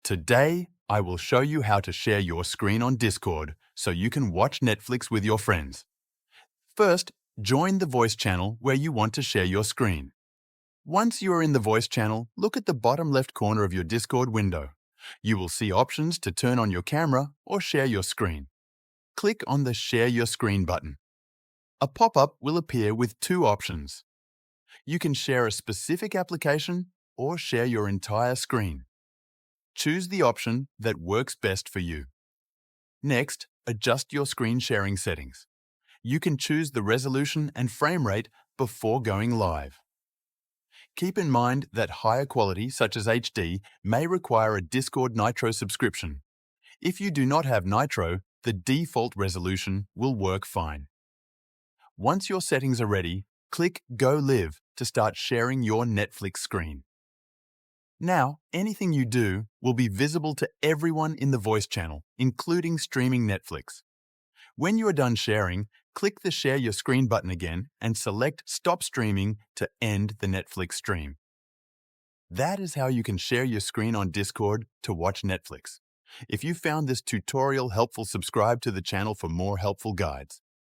Today, I will show you how to share your screen on Discord so you can watch Netflix with your friends. First, join the voice channel where you want to share your screen. Once you are in the voice channel, look at the bottom left corner of your Discord window. You will see options to turn on your camera or share your screen. Click on the Share Your Screen button. A pop-up will appear with two options. You can share a specific application or share your entire screen. Choose the option that works best for you. Next, adjust your screen sharing settings. You can choose the resolution and frame rate before going live. Keep in mind that higher quality, such as HD, may require a Discord Nitro subscription. If you do not have Nitro, the default resolution will work fine. Once your settings are ready, click Go Live to start sharing your Netflix screen. Now, anything you do will be visible to everyone in the voice channel, including streaming Netflix. When you are done sharing, click the Share Your Screen button again and select Stop Streaming to end the Netflix stream. That is how you can share your screen on Discord to watch Netflix. If you found this tutorial helpful, subscribe to the channel for more helpful guides.